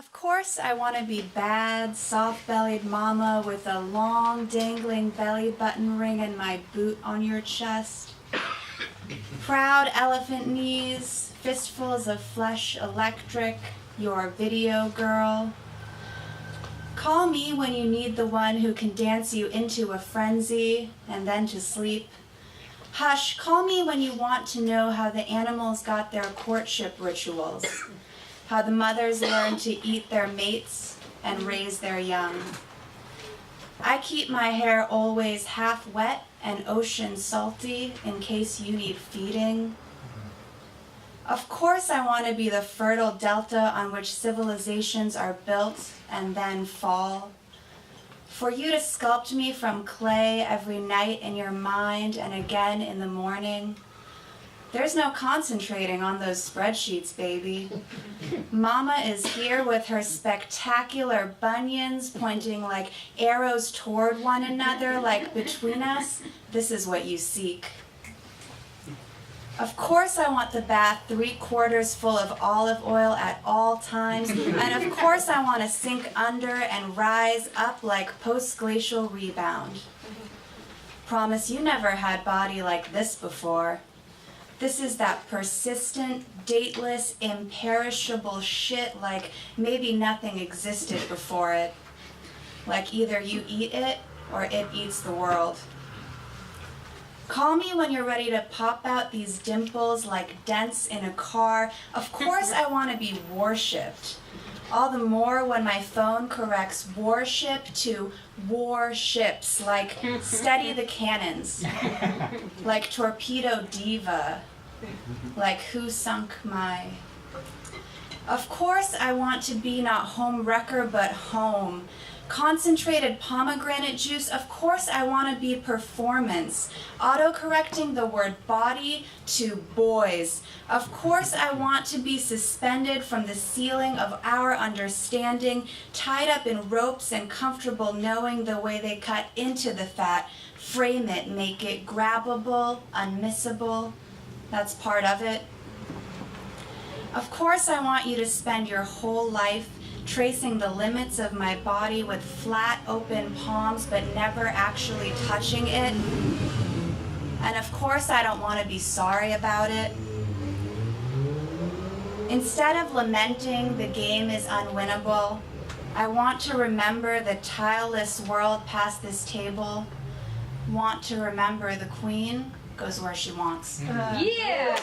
Of course, I want to be bad, soft-bellied mama with a long, dangling belly button ring and my boot on your chest. Proud elephant knees, fistfuls of flesh electric, your video girl. Call me when you need the one who can dance you into a frenzy and then to sleep. Hush, call me when you want to know how the animals got their courtship rituals, how the mothers learn to eat their mates and raise their young. I keep my hair always half wet and ocean salty in case you need feeding. Of course I want to be the fertile delta on which civilizations are built and then fall. For you to sculpt me from clay every night in your mind and again in the morning. There's no concentrating on those spreadsheets, baby. Mama is here with her spectacular bunions pointing like arrows toward one another, like between us, this is what you seek. Of course I want the bath 3/4 full of olive oil at all times, and of course I want to sink under and rise up like post-glacial rebound. Promise you never had body like this before. This is that persistent, dateless, imperishable shit like maybe nothing existed before it. Like either you eat it or it eats the world. Call me when you're ready to pop out these dimples like dents in a car. Of course I want to be worshipped. All the more when my phone corrects warship to warships, like steady the cannons, like torpedo diva, like who sunk my... Of course I want to be not home wrecker but home. Concentrated pomegranate juice, of course I want to be performance. Auto-correcting the word body to boys. Of course I want to be suspended from the ceiling of our understanding, tied up in ropes and comfortable knowing the way they cut into the fat, frame it, make it grabbable, unmissable. That's part of it. Of course I want you to spend your whole life tracing the limits of my body with flat, open palms, but never actually touching it. And of course, I don't want to be sorry about it. Instead of lamenting the game is unwinnable, I want to remember the tileless world past this table. Want to remember the queen goes where she wants. Yeah!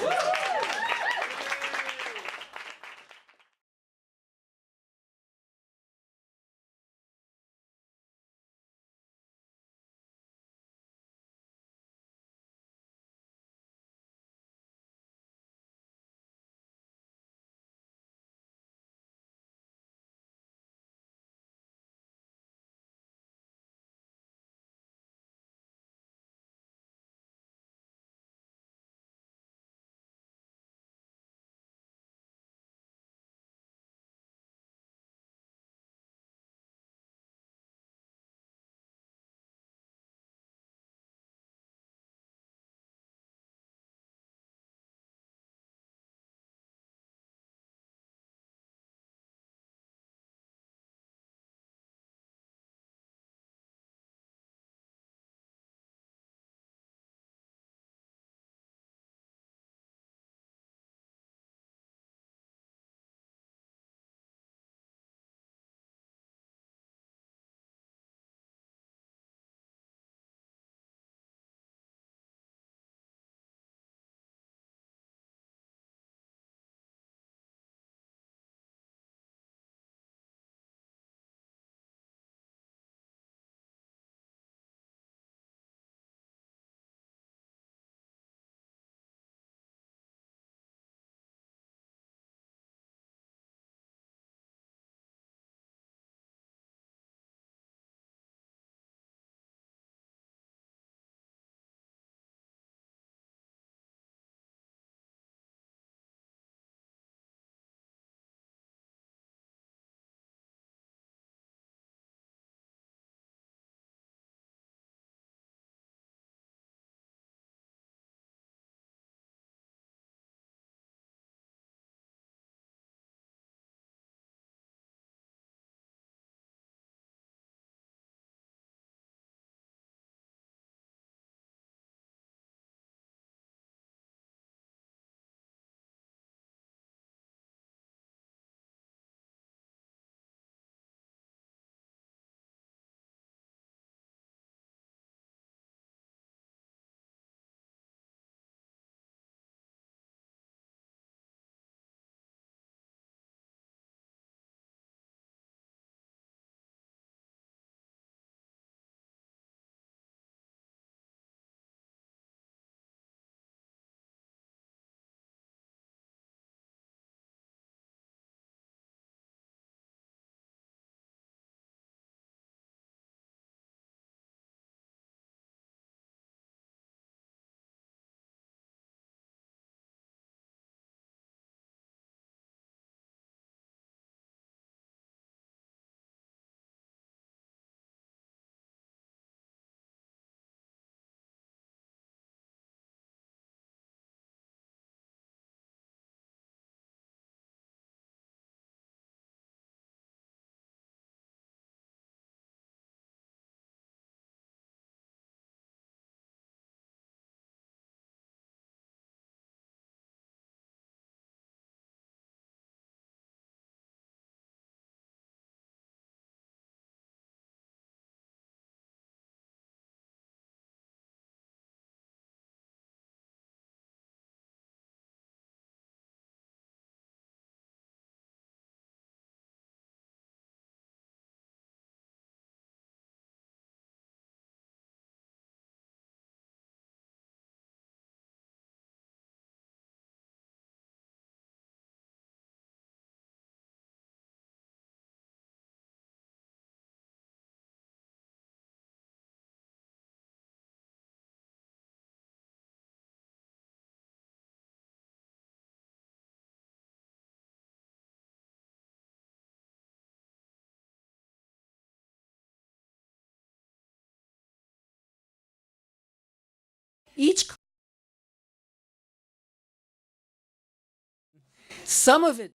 Some of it